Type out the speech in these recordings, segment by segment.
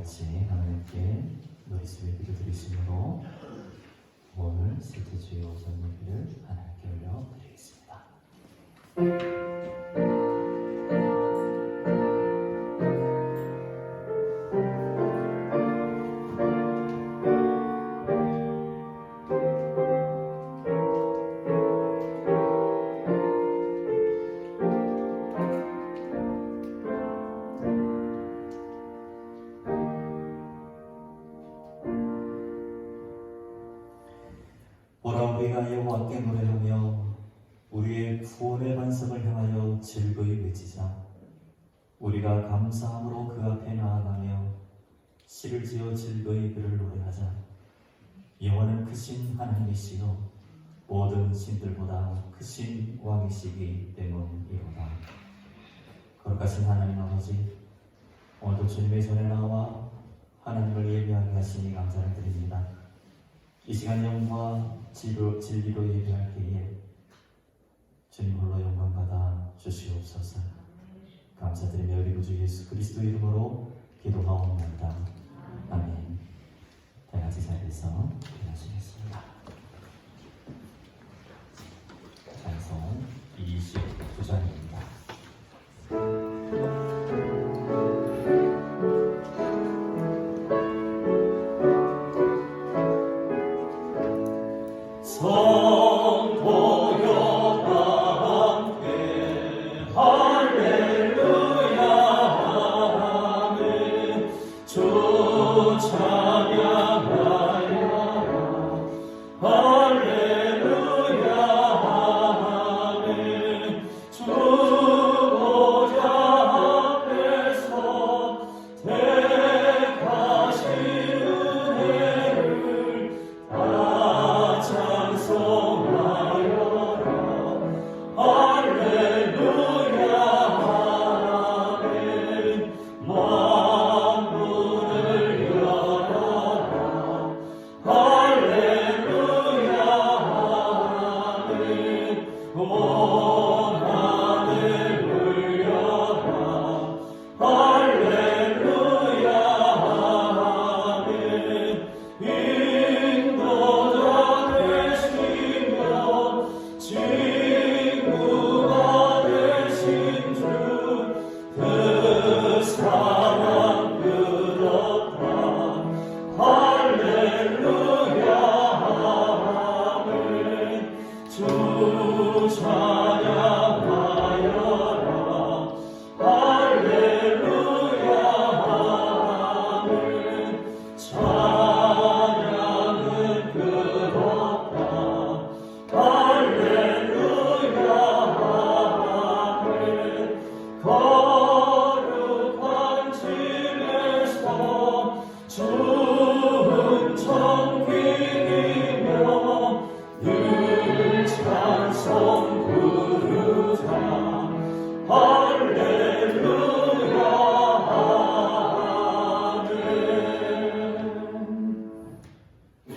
같이 하나님께 노래수에 기도드리심으로 오늘 셋째 주의 오전 예배를 하나님께 올려드리겠습니다. 보라, 우리가 여호와께 노래하며 우리의 구원의 반석을 향하여 즐거이 외치자. 우리가 감사함으로 그 앞에 나아가며 시를 지어 즐거이 그를 노래하자. 여호와는 크신 하나님이시요 모든 신들보다 크신 왕이시기 때문이로다. 거룩하신 하나님 아버지, 오늘도 주님의 손에 나와 하나님을 예배하게 하시니 감사를 드립니다. 이 시간 영과 진리로 예배할 때에 주님 홀로 영광 받아 주시옵소서. 감사드리며 우리 구주 예수 그리스도 이름으로 기도하옵나이다. 아멘. 다 같이 자리에서 기도하시겠습니다. 찬송 29장입니다.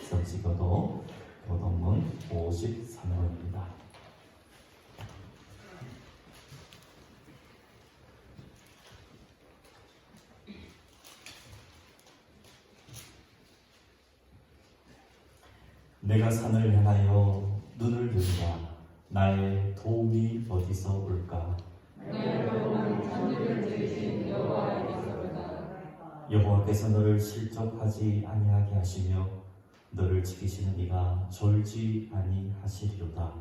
성지교도 교동문 53호입니다. 내가 산을 향하여 눈을 들자. 나의 도움이 어디서 올까? 나의 도움은 하늘을 지으신 여호와에게서로다. 여호와께서 너를 실족하지 아니하게 하시며 너를 지키시는 이가 졸지 아니하시리로다.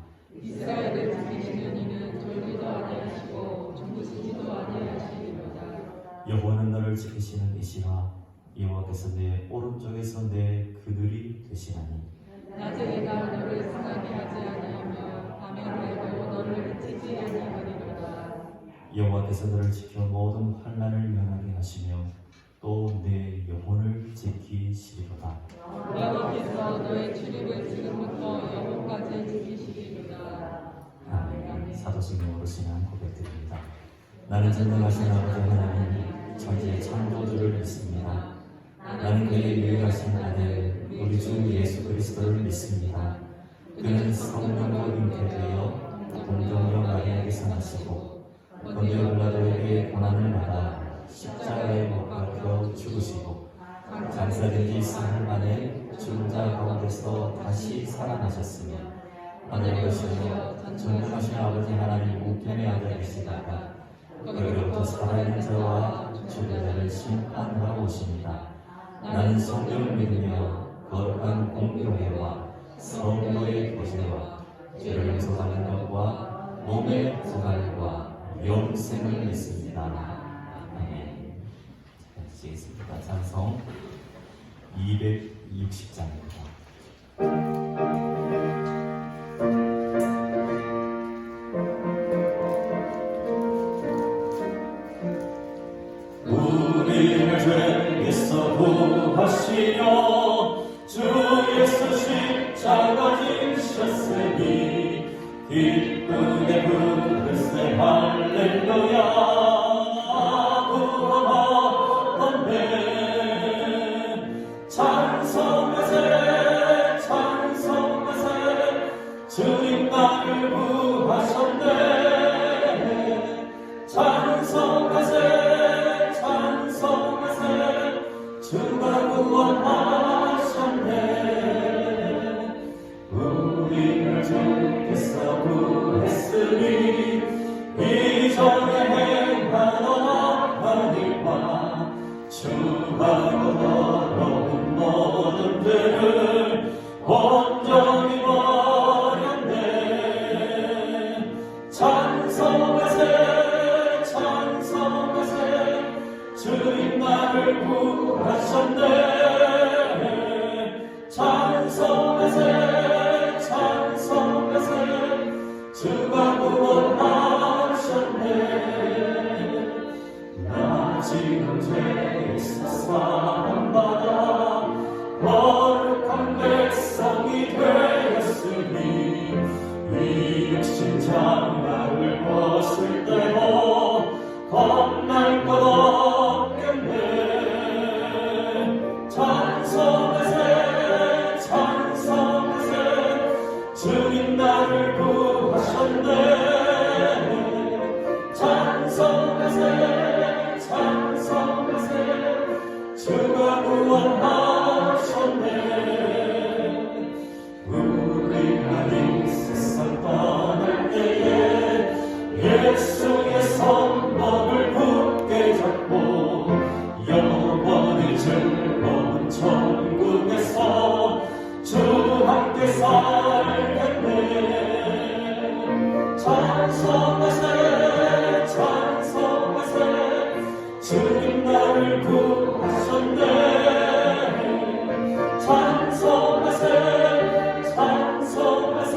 이스라엘을 지키시는 이는 졸지도 아니하시고 주무시지도 아니하시리로다. 여호와는 너를 지키시는 이시라. 여호와께서 내 오른쪽에서 내 그늘이 되시나니. 낮에 해가 너를 상하게 하지 아니하며 밤에 해도 너를 치지 아니하리로다. 여호와께서 너를 지켜 모든 환난을 면하게 하시며 또 내 영혼을 지키시리로다. 여호와께서 너의 출입을 지금부터 영혼까지 지키시리로다. 아멘. 사도신경으로 신앙 고백드립니다. 나는 전능하신 아버지 하나님 천지의 창조주를 믿습니다. 나는 그의 유일하신 아들 우리 주 예수 그리스도를 믿습니다. 그는 성령으로 잉태되어 동정녀 마리아에게서 나시고 본디오 빌라도에게 고난을 받아 십자가에 못 박혀 죽으시고 살아된 지 사흘 만에 죽은 자 가운데서 다시 살아나셨으며 하늘에 오시며 전능하신 아버지 하나님 우편의 아들이시다가 거기로부터 살아있는 자와 죽은 자를 심판하러 오십니다. 나는 성령을 믿으며 거룩한 공교회와 성도의 교제와 죄를 용서받는 것과 몸의 부활과 영생을 믿습니다. 아멘. 시겠습니다. 찬송 260장입니다. 우리를 죄에서 구하시려 주 예수 십자가 지셨으니 기쁘게 부르세 할렐루야 구원하네 찬송하세 찬송하세 주님 나를 구하셨네 찬송하세 주가 구원하셨네 우리를 주께서 구했으니 이전에 행하던 하나님과 주하고 더러운 모든 죄를 온전히 버렸네 찬송하세 찬송하세 주님 나를 구하셨네 찬송하세 찬송하세 주가 구원하셨네 나 지금 죄에서 사함받아 거룩한 백성이 되었으니 이 육신 장막을 벗을 때도 겁날 것 없겠네 찬송하세 찬송하세 주님 나를 구하셨네 찬송하세 찬송하세 주가 구원하셨네 우리가 이 세상 떠날 때에 예수의 손목을 굳게 잡고 영원히 즐거운 천국에서 주 함께 살겠네 찬송하세 찬송하세 주님 나를 구하셨네 찬송하세 찬송하세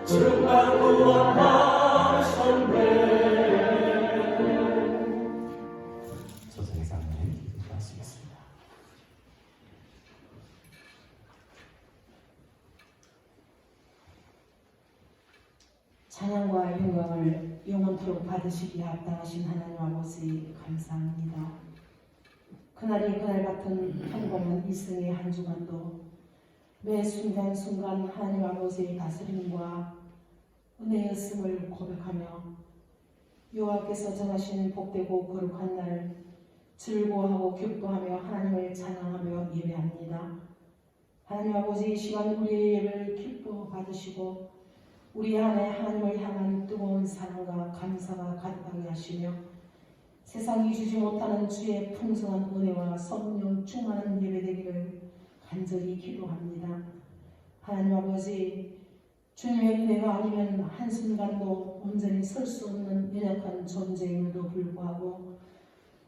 주가 구원하셨네 조상상님 기도하시겠습니다. 찬양과 영광을 영원토록 받으시기에 합당하신 하나님 아버지 감사합니다. 그날이 그날 같은 평범한 일생의 한 주간도 매 순간순간 하나님 아버지의 다스림과 은혜였음을 고백하며 여호와께서 정하신 복되고 거룩한 날 즐거워하고 기뻐하며 하나님을 찬양하며 예배합니다. 하나님 아버지 이 시간 우리의 예배를 기뻐 받으시고 우리 안에 하나님을 향한 뜨거운 사랑과 감사가 가득하게 하시며 세상이 주지 못하는 주의 풍성한 은혜와 성령 충만한 예배되기를 간절히 기도합니다. 하나님 아버지 주님의 은혜가 아니면 한순간도 온전히 설 수 없는 연약한 존재임에도 불구하고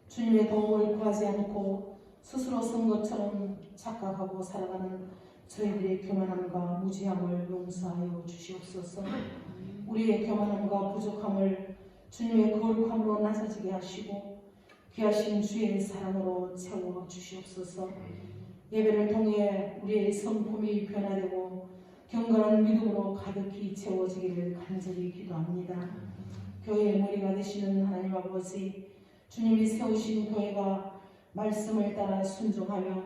주님의 도움을 구하지 않고 스스로 선 것처럼 착각하고 살아가는 저희들의 교만함과 무지함을 용서하여 주시옵소서. 우리의 교만함과 부족함을 주님의 거룩함으로 나서지게 하시고 귀하신 주의 사랑으로 채워 주시옵소서. 예배를 통해 우리의 성품이 변화되고 경건한 믿음으로 가득히 채워지기를 간절히 기도합니다. 교회의 머리가 되시는 하나님 아버지 주님이 세우신 교회가 말씀을 따라 순종하며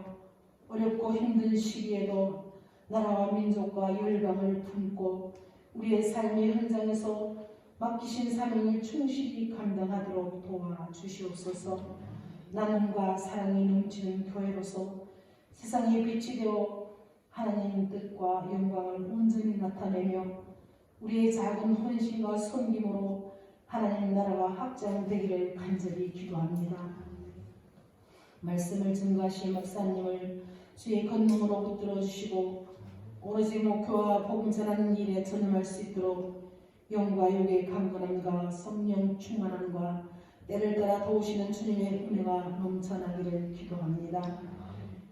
어렵고 힘든 시기에도 나라와 민족과 열방을 품고 우리의 삶의 현장에서 맡기신 사명을 충실히 감당하도록 도와주시옵소서. 나눔과 사랑이 넘치는 교회로서 세상의 빛이 되어 하나님의 뜻과 영광을 온전히 나타내며 우리의 작은 헌신과 섬김으로 하나님 나라가 확장되기를 간절히 기도합니다. 말씀을 증거하신 목사님을 주의 권능으로 붙들어 주시고 오로지 목표와 복음 전하는 일에 전념할 수 있도록 영과 육의 강건함과 성령 충만함과 때를 따라 도우시는 주님의 은혜가 넘쳐나기를 기도합니다.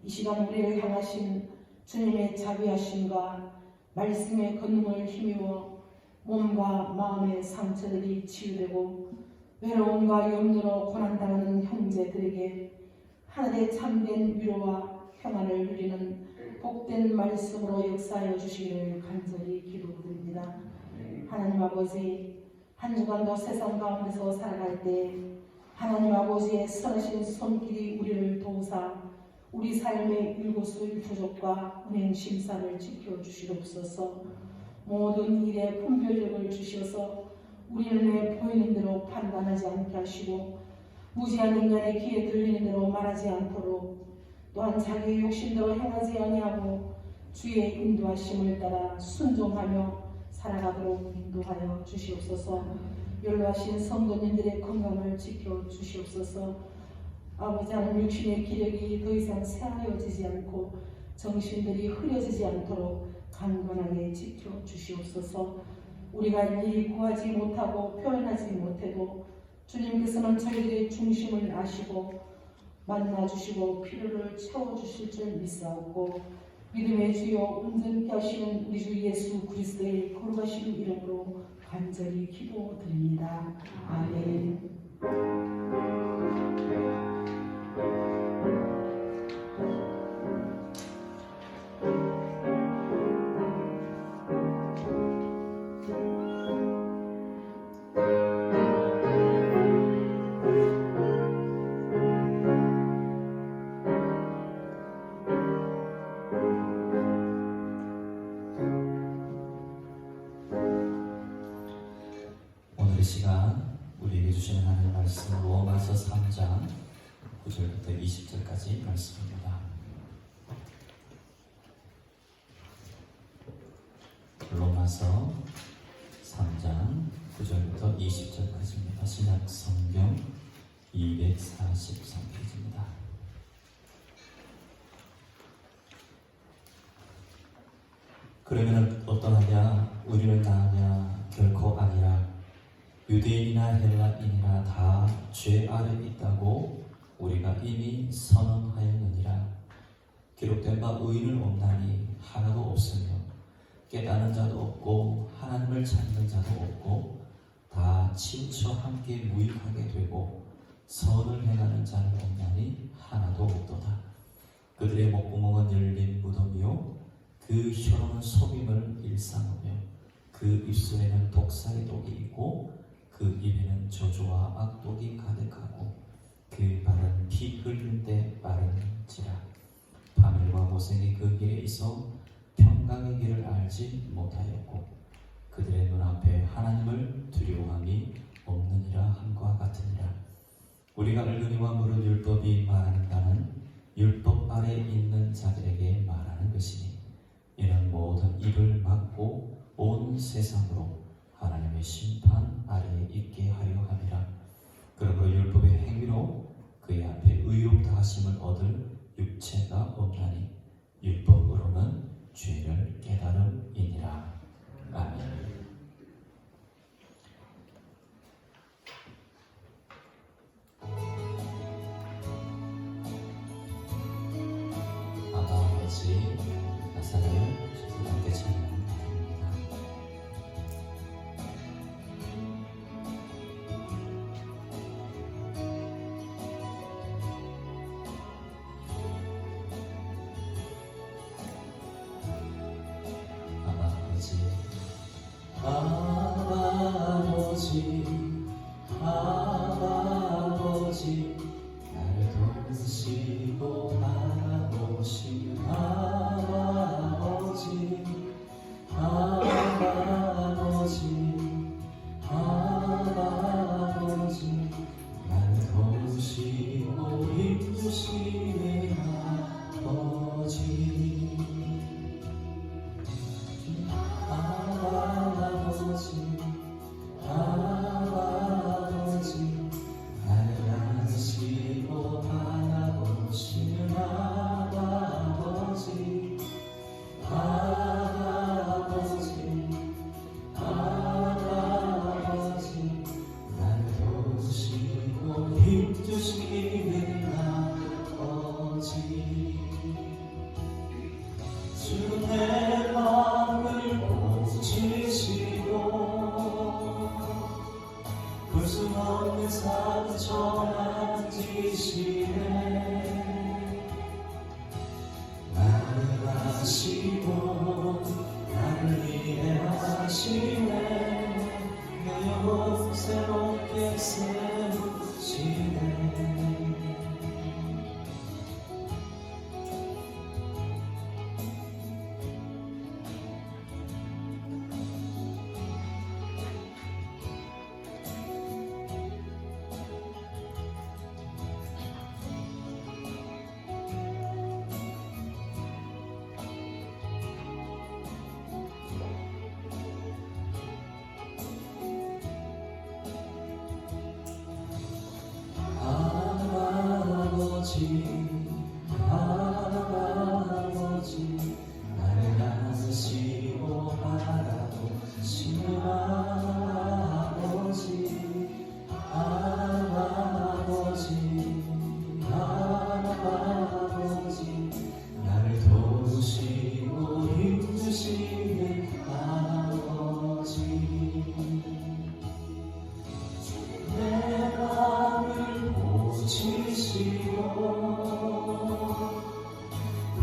이 시간 우리를 향하신 주님의 자비하심과 말씀의 권능을 힘입어 몸과 마음의 상처들이 치유되고 외로움과 염려로 고난당하는 형제들에게 하늘의 참된 위로와 평안을 누리는 복된 말씀으로 역사하여 주시기를 간절히 기도드립니다. 하나님 아버지, 한 주간도 세상 가운데서 살아갈 때 하나님 아버지의 선하신 손길이 우리를 도우사 우리 삶의 일거수일투족과 은행 심사를 지켜주시옵소서. 모든 일에 분별력을 주셔서 우리는 내 보이는 대로 판단하지 않게 하시고 무지한 인간의 귀에 들리는 대로 말하지 않도록 또한 자기의 욕심대로 행하지 아니하고 주의 인도하심을 따라 순종하며 살아가도록 인도하여 주시옵소서. 연로하신 성도님들의 건강을 지켜 주시옵소서. 아버지 하나님, 육신의 기력이 더 이상 쇠하여지지 않고 정신들이 흐려지지 않도록 강건하게 지켜 주시옵소서. 우리가 일일이 구하지 못하고 표현하지 못해도 주님께서는 저희들의 중심을 아시고 만나주시고 필요를 채워주실 줄 믿사옵고 믿음의 주여 온전케 하시는 우리 주 예수 그리스도의 거룩하신 이름으로 간절히 기도드립니다. 아멘. 오늘 이 시간 우리에게 주시는 하나님의 말씀 로마서 3장 9절부터 20절까지 말씀입니다. 로마서 3장 9절부터 20절까지입니다. 신약 성경 243페이지입니다. 그러면 어떠하냐? 우리는 나으냐? 결코 아니라 유대인이나 헬라인이나 다 죄 아래 있다고 우리가 이미 선언하였느니라. 기록된 바 의인은 없나니 하나도 없으며 깨닫는 자도 없고 하나님을 찾는 자도 없고 다 치우쳐 함께 무익하게 되고 선을 행하는 자는 없나니 하나도 없도다. 그들의 목구멍은 열린 무덤이요 그 혀로는 속임을 일삼으며 그 입술에는 독사의 독이 있고 그 입에는 저주와 악독이 가득하고 그 발은 피 흘릴 때 빠른지라. 파멸과 고생이 그 길에 있어 평강의 길을 알지 못하였고 그들의 눈앞에 하나님을 두려워함이 없느니라 함과 같으니라. 우리가 알거니와 모르는 율법이 말하는 바는 율법 아래 있는 자들에게 말하는 것이니 이는 모든 입을 막고 온 세상으로 하나님의 심판 아래에 있게 하려 함이라. 그러므로 율법의 행위로 그의 앞에 의롭다 하심을 얻을 육체가 없나니 율법으로는 죄를 깨달음이니라. 아멘. 아바 아버지 나사를 주님께 찬양합니다. 아버지 나를 도우시고 바라보시는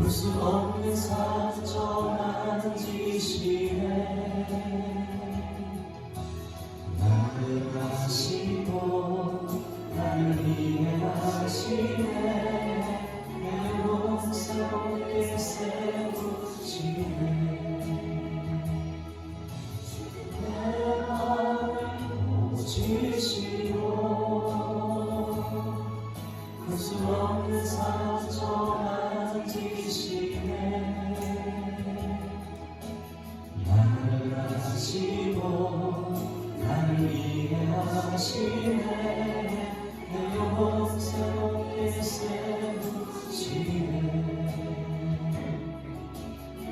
풀 수 없는 상처 만지시네 나를 아시고 나를 이해하시네 내 몸 새롭게 세우시네 내 마음을 보지시고 풀 수 없는 상처 만지시네 나를 아시고 나를 이해하시네 내 영혼 새롭게 세우시네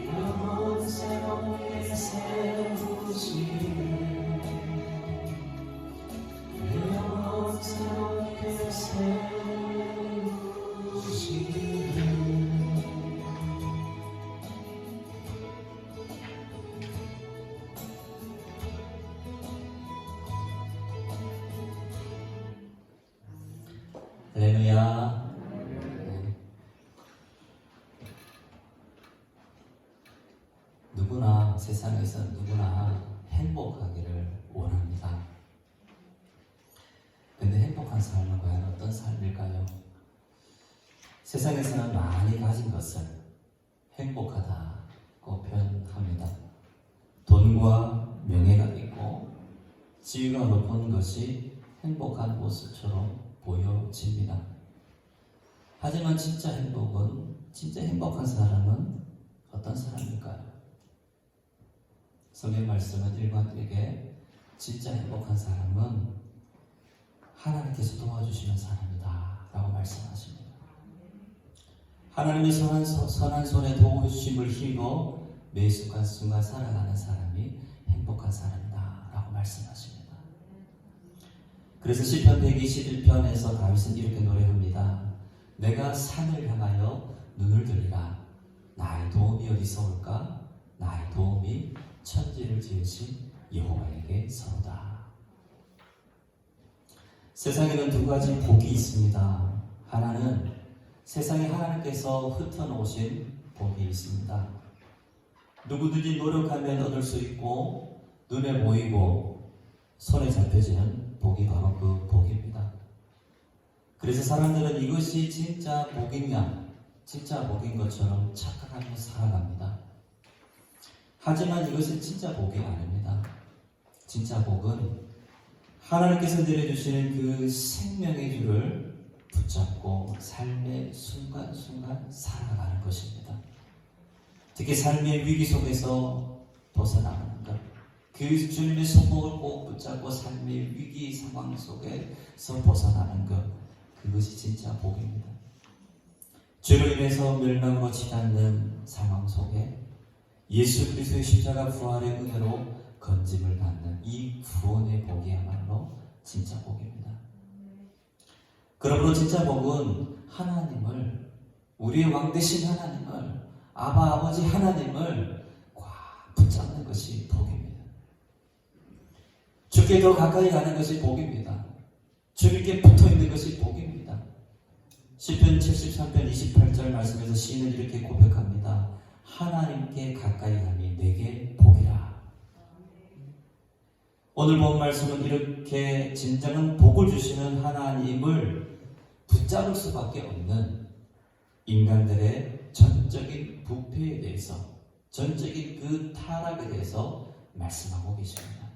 영혼 새롭게 세우시네 내 영혼 새롭게 세우시네 할렐루야. 누구나 세상에서 누구나 행복하기를 원합니다. 근데 행복한 삶은 과연 어떤 삶일까요? 세상에서는 많이 가진 것을 행복하다고 표현합니다. 돈과 명예가 있고 지위가 높은 것이 행복한 모습처럼 보여집니다. 하지만 진짜 행복한 사람은 어떤 사람일까요? 성경 말씀은 일관되게 진짜 행복한 사람은 하나님께서 도와주시는 사람이다 라고 말씀하십니다. 하나님이 선한 손에 도우심을 힘입어 매 순간순간 살아가는 사람이 행복한 사람이다 라고 말씀하십니다. 그래서 시편 121편에서 다윗은 이렇게 노래합니다. 내가 산을 향하여 눈을 들리라. 나의 도움이 어디서 올까? 나의 도움이 천지를 지으신 여호와에게서로다. 세상에는 두 가지 복이 있습니다. 하나는 세상에 하나님께서 흩어놓으신 복이 있습니다. 누구든지 노력하면 얻을 수 있고 눈에 보이고 손에 잡혀지는 복이 바로 그 복입니다. 그래서 사람들은 이것이 진짜 복이냐, 진짜 복인 것처럼 착각하며 살아갑니다. 하지만 이것은 진짜 복이 아닙니다. 진짜 복은 하나님께서 내려주시는 그 생명의 줄을 붙잡고 삶의 순간순간 살아가는 것입니다. 특히 삶의 위기 속에서 벗어나는 것, 그 주님의 손목을 꼭 붙잡고 삶의 위기 상황 속에서 벗어나는 것, 그것이 진짜 복입니다. 죄로 인해서 멸망으로 치닫는 상황 속에 예수 그리스도의 십자가 부활의 은혜로 건짐을 받는 이 구원의 복이야말로 진짜 복입니다. 그러므로 진짜 복은 하나님을, 우리의 왕 되신 하나님을, 아버지 하나님을 꽉 붙잡는 것이 복입니다. 주께 더 가까이 가는 것이 복입니다. 주님께 붙어있는 것이 복입니다. 시편 73편 28절 말씀에서 시인은 이렇게 고백합니다. 하나님께 가까이 가니 내게 복이라. 오늘 본 말씀은 이렇게 진정한 복을 주시는 하나님을 붙잡을 수밖에 없는 인간들의 전적인 부패에 대해서, 전적인 그 타락에 대해서 말씀하고 계십니다.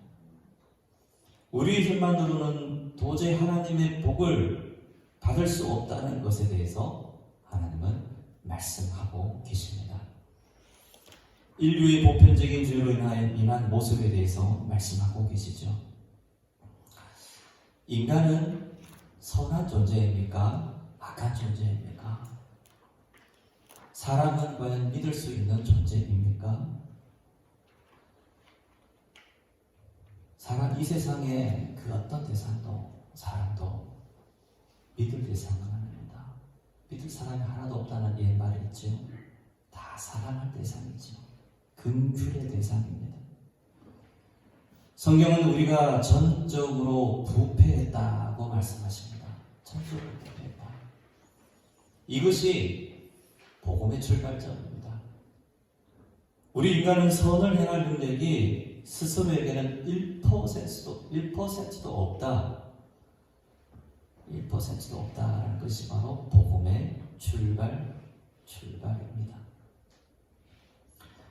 우리의 힘만으로는 도저히 하나님의 복을 받을 수 없다는 것에 대해서 하나님은 말씀하고 계십니다. 인류의 보편적인 죄로 인한 모습에 대해서 말씀하고 계시죠. 인간은 선한 존재입니까? 악한 존재입니까? 사람은 과연 믿을 수 있는 존재입니까? 사람, 이 세상에 그 어떤 사람도 믿을 대상은 아닙니다. 믿을 사람이 하나도 없다는 옛말이 있죠. 다 사랑할 대상이죠. 긍휼의 대상입니다. 성경은 우리가 전적으로 부패했다고 말씀하십니다. 전적으로 부패했다. 이것이 복음의 출발점입니다. 우리 인간은 선을 행할 능력이 스스로에게는 1%도 없다. 1%도 없다는 것이 바로 복음의 출발입니다.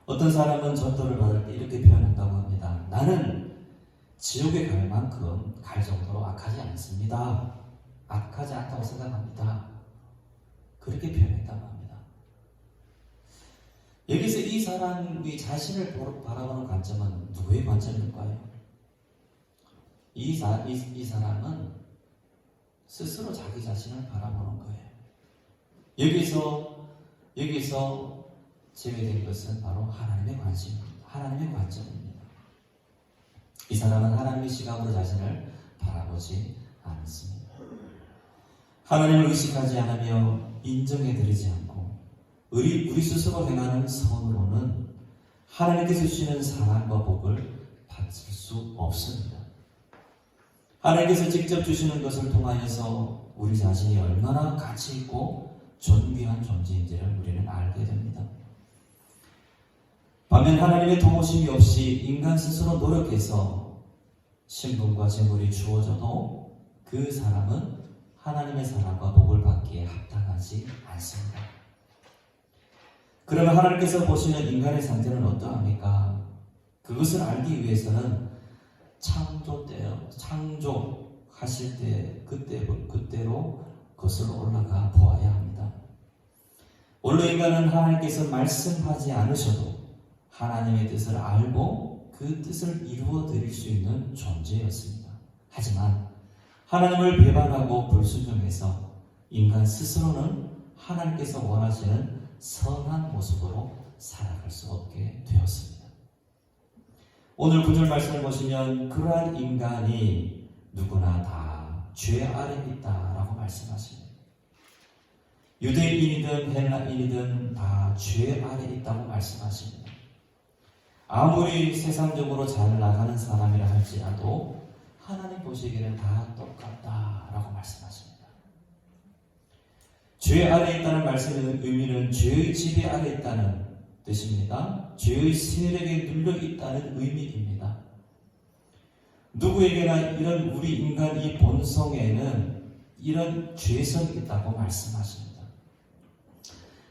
어떤 사람은 전도를 받을 때 이렇게 표현한다고 합니다. 나는 지옥에 갈 만큼 갈 정도로 악하지 않습니다. 악하지 않다고 생각합니다. 그렇게 표현했다고 합니다. 여기서 이 사람이 자신을 바라보는 관점은 누구의 관점일까요? 이 사람은 스스로 자기 자신을 바라보는 거예요. 여기서 제외된 것은 바로 하나님의 관점입니다. 이 사람은 하나님의 시각으로 자신을 바라보지 않습니다. 하나님을 의식하지 않으며 인정해드리지 않고 우리 스스로 행하는 선으로는 하나님께서 주시는 사랑과 복을 받을 수 없습니다. 하나님께서 직접 주시는 것을 통하여서 우리 자신이 얼마나 가치 있고 존귀한 존재인지를 우리는 알게 됩니다. 반면 하나님의 도우심이 없이 인간 스스로 노력해서 신분과 재물이 주어져도 그 사람은 하나님의 사랑과 복을 받기에 합당하지 않습니다. 그러면 하나님께서 보시는 인간의 상태는 어떠합니까? 그것을 알기 위해서는 창조하실 때 그때로 거슬러 올라가 보아야 합니다. 원래 인간은 하나님께서 말씀하지 않으셔도 하나님의 뜻을 알고 그 뜻을 이루어 드릴 수 있는 존재였습니다. 하지만 하나님을 배반하고 불순종해서 인간 스스로는 하나님께서 원하시는 선한 모습으로 살아갈 수 없게 되었습니다. 오늘 9절 말씀을 보시면 그러한 인간이 누구나 다 죄 아래 있다라고 말씀하십니다. 유대인이든 헬라인이든 다 죄 아래 있다고 말씀하십니다. 아무리 세상적으로 잘 나가는 사람이라 할지라도 하나님 보시기에는 다 똑같다라고 말씀하십니다. 죄 아래 있다는 말씀의 의미는 죄의 지배 아래 있다는 뜻입니다. 죄의 세력에 눌려 있다는 의미입니다. 누구에게나 이런 우리 인간 이 본성에는 이런 죄성이 있다고 말씀하십니다.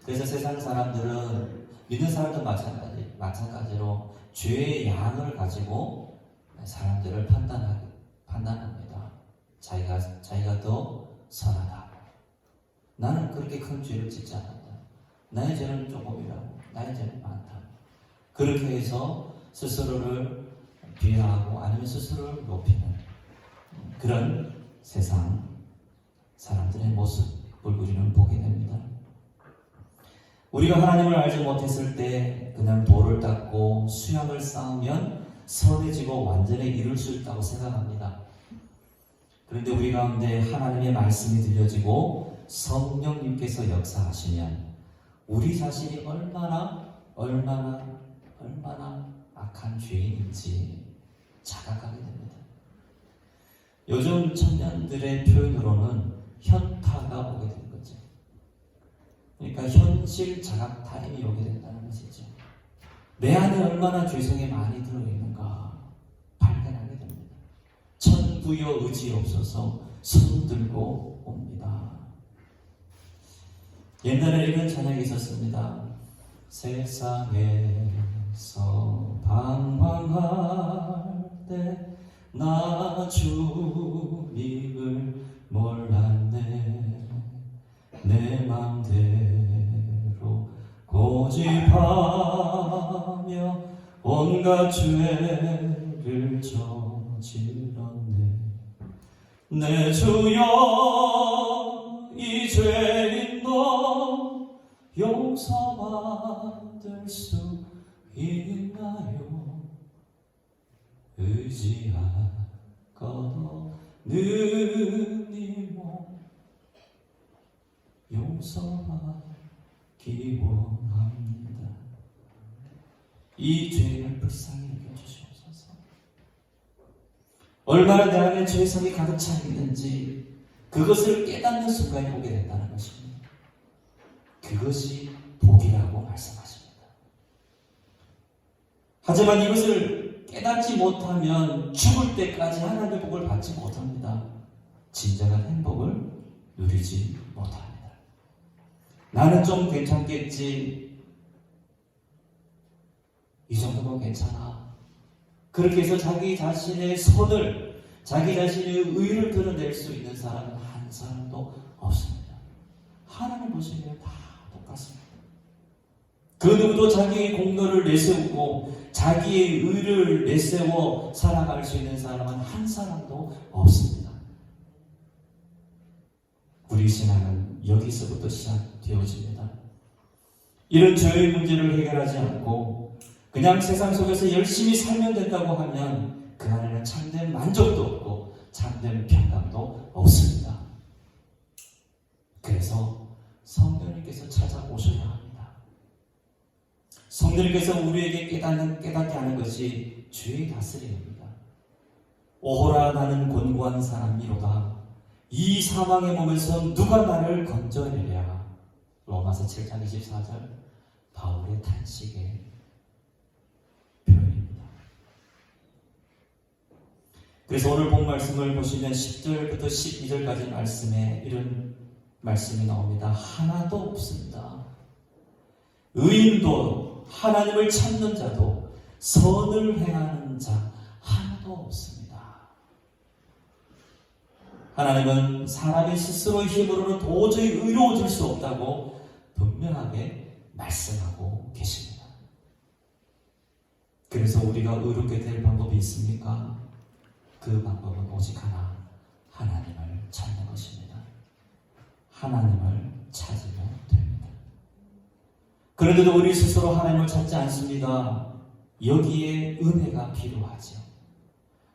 그래서 세상 사람들은 믿는 사람도 마찬가지로 죄의 양을 가지고 사람들을 판단합니다. 자기가 더 선하다. 나는 그렇게 큰 죄를 짓지 않았다. 나의 죄는 조금이라고. 나의 죄는 많다. 그렇게 해서 스스로를 비하하고 아니면 스스로를 높이는 그런 세상 사람들의 모습을 우리는 보게 됩니다. 우리가 하나님을 알지 못했을 때 그냥 돌을 닦고 수염을 쌓으면 선해지고 완전히 이룰 수 있다고 생각합니다. 그런데 우리 가운데 하나님의 말씀이 들려지고 성령님께서 역사하시면 우리 자신이 얼마나 악한 죄인인지 자각하게 됩니다. 요즘 청년들의 표현으로는 현타가 오게 되는 거죠. 그러니까 현실 자각 타임이 오게 된다는 것이죠. 내 안에 얼마나 죄성이 많이 들어있는가 발견하게 됩니다. 천부여 의지없어서 손 들고 옵니다. 옛날에 이런 찬양이 있었습니다. 세상에서 방황할 때 나 주님을 몰랐네. 내 맘대로 고집하며 온갖 죄를 저질렀네. 내 주여 이 죄인도 용서받을 수 있나요? 의지하거든 이모 용서받기 원합니다. 이 죄를 불쌍히 여겨주시옵소서. 얼마나 내 안에 죄성이 가득 차 있는지 그것을 깨닫는 순간이 오게 된다는 것입니다. 그것이 복이라고 말씀하십니다. 하지만 이것을 깨닫지 못하면 죽을 때까지 하나님의 복을 받지 못합니다. 진정한 행복을 누리지 못합니다. 나는 좀 괜찮겠지. 이 정도면 괜찮아. 그렇게 해서 자기 자신의 손을, 자기 자신의 의를 드러낼 수 있는 사람은 한 사람도 없습니다. 하나님 보시기에 다 똑같습니다. 그 누구도 자기의 공로를 내세우고 자기의 의를 내세워 살아갈 수 있는 사람은 한 사람도 없습니다. 우리 신앙은 여기서부터 시작되어집니다. 이런 죄의 문제를 해결하지 않고 그냥 세상 속에서 열심히 살면 된다고 하면 그 안에는 참된 만족도 없고 참된 평강도 없습니다. 그래서 성령님께서 찾아오셔야 합니다. 성령님께서 우리에게 깨닫게 하는 것이 주의 다스림입니다. 오호라 나는 곤고한 사람이로다. 이 사망의 몸에서 누가 나를 건져내랴. 로마서 7장 24절 바울의 탄식의 표현입니다. 그래서 오늘 본 말씀을 보시면 10절부터 12절까지 말씀에 이런 말씀이 나옵니다. 하나도 없습니다. 의인도 하나님을 찾는 자도 선을 행하는 자 하나도 없습니다. 하나님은 사람이 스스로 힘으로는 도저히 의로워질 수 없다고 분명하게 말씀하고 계십니다. 그래서 우리가 의롭게 될 방법이 있습니까? 그 방법은 오직 하나, 하나님을 찾는 것입니다. 하나님을 찾으면 됩니다. 그런데도 우리 스스로 하나님을 찾지 않습니다. 여기에 은혜가 필요하죠.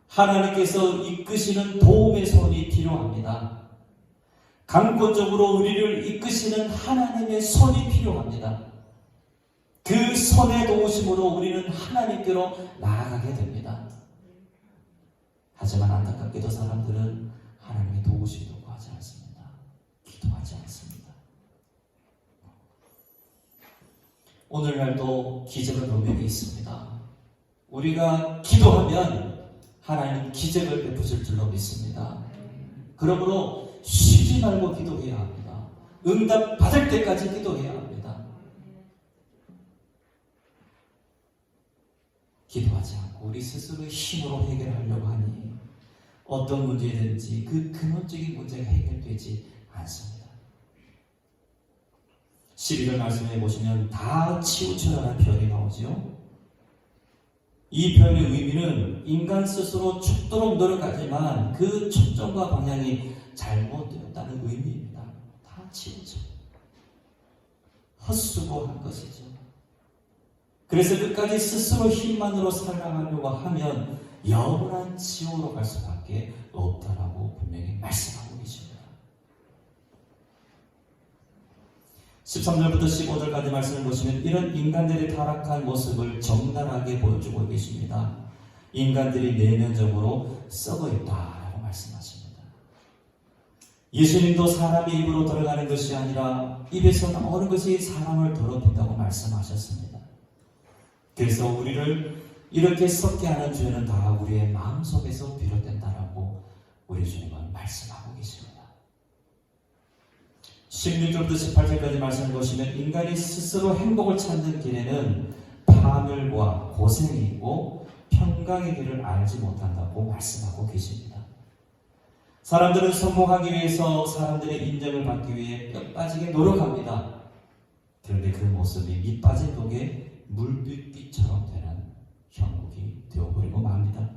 하나님께서 이끄시는 도움의 손이 필요합니다. 강권적으로 우리를 이끄시는 하나님의 손이 필요합니다. 그 손의 도우심으로 우리는 하나님께로 나아가게 됩니다. 하지만 안타깝게도 사람들은 하나님의 도우심도 구하지 않습니다. 기도하지 않습니다. 오늘날도 기적은 분명히 있습니다. 우리가 기도하면 하나님 기적을 베푸실 줄로 믿습니다. 그러므로 쉬지 말고 기도해야 합니다. 응답 받을 때까지 기도해야 합니다. 기도하지 않고 우리 스스로의 힘으로 해결하려고 하니 어떤 문제든지 그 근원적인 문제가 해결되지 않습니다. 11절 말씀해 보시면 다 치우쳐라는 표현이 나오죠. 이 표현의 의미는 인간 스스로 죽도록 노력하지만 그 초점과 방향이 잘못되었다는 의미입니다. 다 치우쳐. 헛수고한 것이죠. 그래서 끝까지 스스로 힘만으로 살아가려고 하면 영원한 지옥으로 갈 수밖에 없다라고 분명히 말씀하고 계십니다. 13절부터 15절까지 말씀을 보시면 이런 인간들의 타락한 모습을 적나라하게 보여주고 계십니다. 인간들이 내면적으로 썩어 있다라고 말씀하십니다. 예수님도 사람의 입으로 들어가는 것이 아니라 입에서 나오는 것이 사람을 더럽힌다고 말씀하셨습니다. 그래서 우리를 이렇게 썩게 하는 죄는 다 우리의 마음속에서 비롯된다라고 우리 주님은 말씀하고 계십니다. 16절부터 18절까지 말씀을 보시면 인간이 스스로 행복을 찾는 길에는 파멸과 고생이 있고 평강의 길을 알지 못한다고 말씀하고 계십니다. 사람들은 성공하기 위해서 사람들의 인정을 받기 위해 뼈 빠지게 노력합니다. 그런데 그 모습이 밑 빠진 독에 물빛처럼 되는 형국이 되어버리고 맙니다.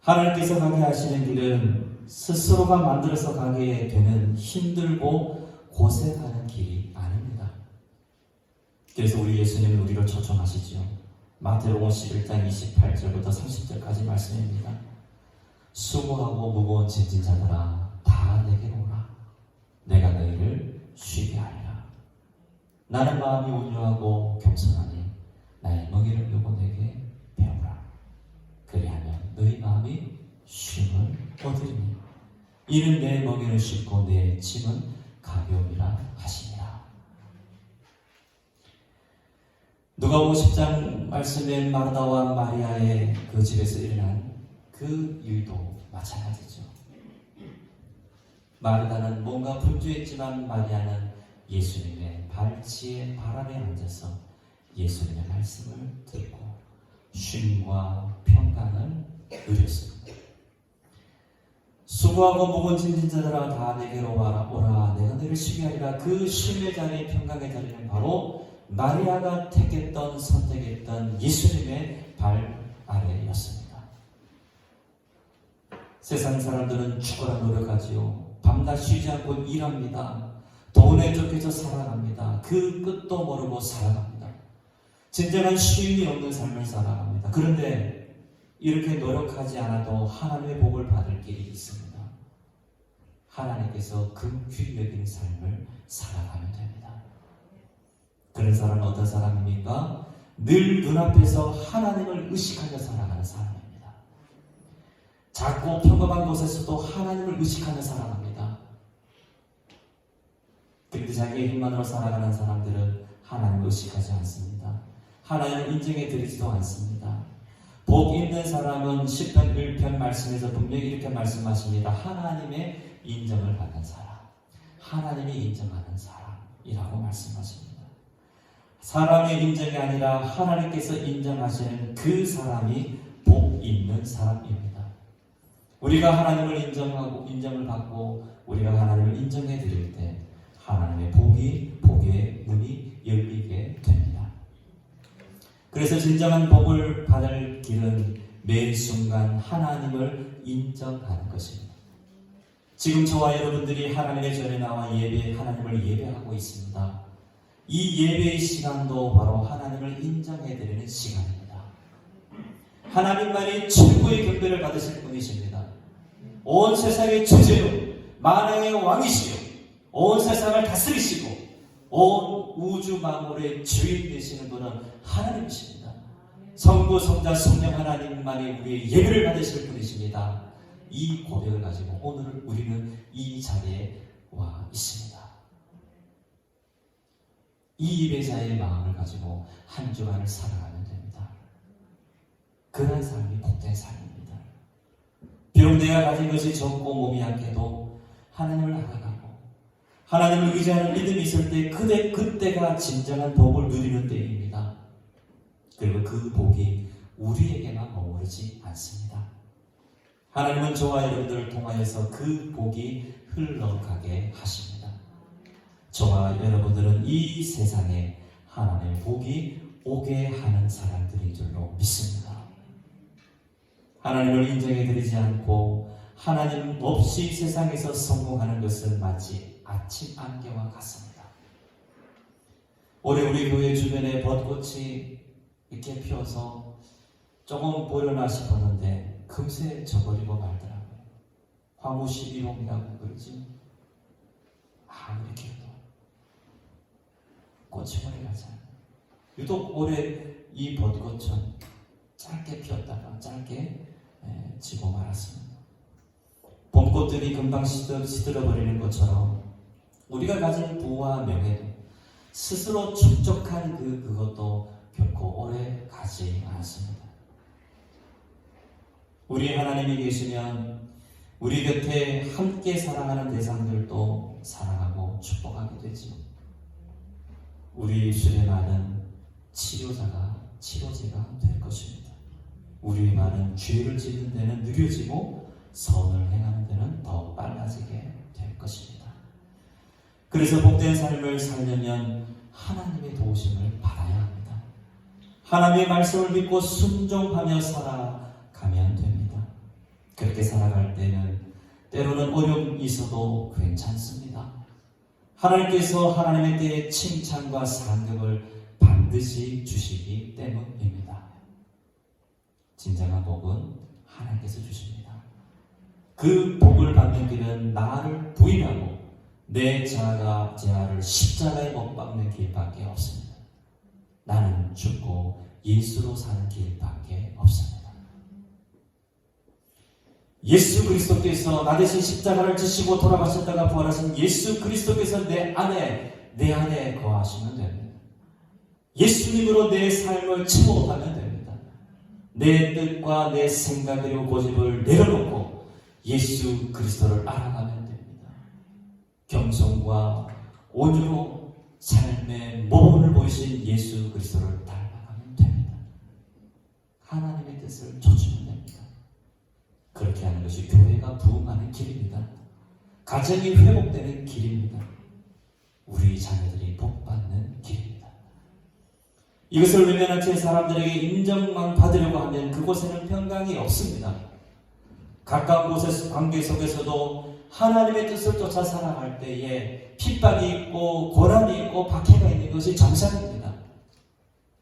하나님께서 가게 하시는 길은 스스로가 만들어서 가게 되는 힘들고 고생하는 길이 아닙니다. 그래서 우리 예수님은 우리를 초청하시죠. 마태복음 11장 28절부터 30절까지 말씀입니다. 수고하고 무거운 짐진 자들아 다 내게로 오라. 내가 너희를 쉬게 하리라. 나는 마음이 온유하고 겸손하니 나의 멍에를 메고 내게 배우라. 그리하면 너희 마음이 쉼을 얻으리니 이는 내 멍에를 싣고 내 짐은 가벼움이라 하시니라. 누가복음 10장 말씀에 마르다와 마리아의 그 집에서 일어난 그 일도 마찬가지죠. 마르다는 뭔가 분주했지만 마리아는 예수님의 발치에 발 아래 앉아서 예수님의 말씀을 듣고 쉼과 평강을 누렸습니다. 수고하고 무거운 짐진 자들아 다 내게로 오라 내가 너를 쉬게 하리라. 그 쉼의 자리 평강의 자리는 바로 마리아가 택했던 선택했던 예수님의 발 아래였습니다. 세상 사람들은 죽어라 노력하지요. 밤낮 쉬지 않고 일합니다. 돈에 쫓겨서 살아갑니다. 그 끝도 모르고 살아갑니다. 진정한 쉼이 없는 삶을 살아갑니다. 그런데 이렇게 노력하지 않아도 하나님의 복을 받을 길이 있습니다. 하나님께서 긍휼히 여기는 삶을 살아가면 됩니다. 그런 사람은 어떤 사람입니까? 늘 눈앞에서 하나님을 의식하며 살아가는 사람입니다. 작고 평범한 곳에서도 하나님을 의식하며 살아갑니다. 그런데 자기의 힘만으로 살아가는 사람들은 하나님을 의식하지 않습니다. 하나님을 인정해 드리지도 않습니다. 복 있는 사람은 시편 1편 말씀에서 분명히 이렇게 말씀하십니다. 하나님의 인정을 받는 사람, 하나님이 인정하는 사람이라고 말씀하십니다. 사람의 인정이 아니라 하나님께서 인정하시는 그 사람이 복 있는 사람입니다. 우리가 하나님을 인정을 받고 우리가 하나님을 인정해 드릴 때 하나님의 복의 문이 열리게 됩니다. 그래서 진정한 복을 받을 길은 매 순간 하나님을 인정하는 것입니다. 지금 저와 여러분들이 하나님의 전에 나와 하나님을 예배하고 있습니다. 이 예배의 시간도 바로 하나님을 인정해드리는 시간입니다. 하나님만이 최고의 경배를 받으실 분이십니다. 온 세상의 주제요, 만왕의 왕이시요, 온 세상을 다스리시고 온 우주 만물의 주인 되시는 분은 하나님이십니다. 성부, 성자, 성령 하나님만이 우리의 예배를 받으실 분이십니다. 이 고백을 가지고 오늘 우리는 이 자리에 와 있습니다. 이 예배자의 마음을 가지고 한 주간을 살아가면 됩니다. 그런 삶이 복된 삶입니다. 비록 내가 가진 것이 적고 몸이 약해도 하나님을 알아가고 하나님을 의지하는 믿음이 있을 때 그때가 진정한 복을 누리는 때입니다. 그리고 그 복이 우리에게만 머무르지 않습니다. 하나님은 저와 여러분들을 통하여서 그 복이 흘러가게 하십니다. 저와 여러분들은 이 세상에 하나님의 복이 오게 하는 사람들인 줄로 믿습니다. 하나님을 인정해드리지 않고 하나님 없이 세상에서 성공하는 것은 마치 아침 안개와 같습니다. 올해 우리 교회 주변에 벚꽃이 이렇게 피어서 조금 보려나 싶었는데 금세 져버리고 말더라고요. 화무시비롱이라고 그러지. 이렇게 해도 꽃이 머리 가잖아요. 유독 올해 이 벚꽃은 짧게 피었다가 짧게 지고 말았습니다. 봄꽃들이 금방 시들어버리는 것처럼 우리가 가진 부와 명예도 스스로 축적한 그것도 결코 오래 가지 않습니다. 우리 하나님이 계시면 우리 곁에 함께 사랑하는 대상들도 사랑하고 축복하게 되죠. 우리 입술에 많은 치료제가 될 것입니다. 우리 많은 죄를 짓는 데는 느려지고 선을 행하는 데는 더 빨라지게 될 것입니다. 그래서 복된 삶을 살려면 하나님의 도우심을 받아야 합니다. 하나님의 말씀을 믿고 순종하며 살아가면 됩니다. 그렇게 살아갈 때는 때로는 어려움이 있어도 괜찮습니다. 하나님께서 하나님의 때에 칭찬과 상급을 반드시 주시기 때문입니다. 진정한 복은 하나님께서 주십니다. 그 복을 받는 길은 나를 부인하고 내 자아를 십자가에 못 박는 길밖에 없습니다. 나는 죽고 예수로 사는 길밖에 없습니다. 예수 그리스도께서 나 대신 십자가를 지시고 돌아가셨다가 부활하신 예수 그리스도께서 내 안에 거하시면 됩니다. 예수님으로 내 삶을 채워가면 됩니다. 내 뜻과 내 생각 그리고 고집을 내려놓고 예수 그리스도를 알아가면 됩니다. 겸손과 온유로 삶의 모범을 보이신 예수 그리스도를 닮아가면 됩니다. 하나님의 뜻을 좇으면 됩니다. 그렇게 하는 것이 교회가 부흥하는 길입니다. 가정이 회복되는 길입니다. 우리 자녀들이 복받는 길입니다. 이것을 외면한 채 사람들에게 인정만 받으려고 하면 그곳에는 평강이 없습니다. 가까운 곳에서 관계 속에서도 하나님의 뜻을 쫓아 살아갈 때에 핍박이 있고 고난이 있고 박해가 있는 것이 정상입니다.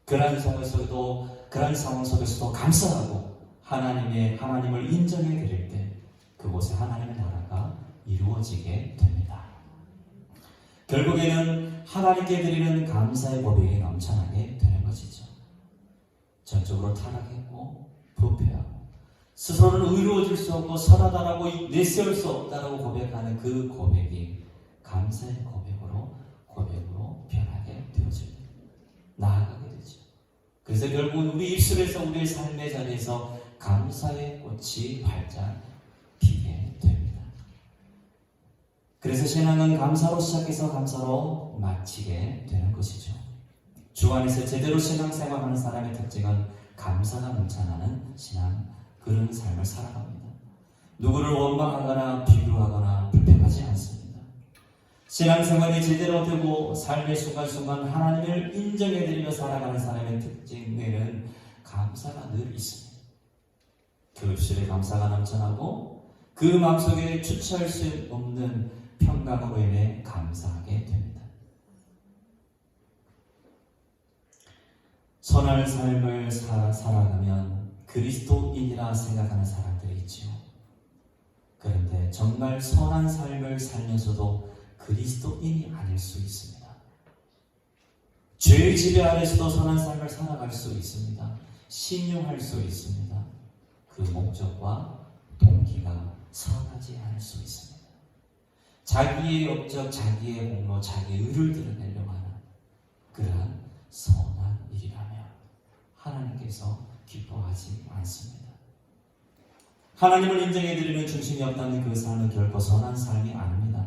그러한 상황 속에서도 감사하고 하나님을 인정해 드릴 때 그곳에 하나님의 나라가 이루어지게 됩니다. 결국에는 하나님께 드리는 감사의 고백이 넘쳐나게 되는 것이죠. 전적으로 타락했고 부패하고 스스로는 의로워질 수 없고 선하다라고 내세울 수 없다라고 고백하는 그 고백이 감사의 고백으로 변하게 되어집니다. 나아가게 되죠. 그래서 결국은 우리 입술에서 우리의 삶의 자리에서 감사의 꽃이 활짝 피게 됩니다. 그래서 신앙은 감사로 시작해서 감사로 마치게 되는 것이죠. 주 안에서 제대로 신앙생활하는 사람의 특징은 감사가 넘쳐나는 그런 삶을 살아갑니다. 누구를 원망하거나 비교하거나 불평하지 않습니다. 신앙생활이 제대로 되고 삶의 순간순간 하나님을 인정해드리며 살아가는 사람의 특징에는 감사가 늘 있습니다. 그 입술에 감사가 넘쳐나고 그 마음속에 주체할 수 없는 평강으로 인해 감사하게 됩니다. 선한 삶을 살아가면 그리스도인이라 생각하는 사람들이 있지요. 그런데 정말 선한 삶을 살면서도 그리스도인이 아닐 수 있습니다. 죄의 지배 아래서도 선한 삶을 살아갈 수 있습니다. 신용할 수 있습니다. 그 목적과 동기가 선하지 않을 수 있습니다. 자기의 업적, 자기의 공로, 자기의 의를 드러내려고 하는 그러한 선한 일이라면 하나님께서 기뻐하지 않습니다. 하나님을 인정해드리는 중심이 없다는 그 삶은 결코 선한 삶이 아닙니다.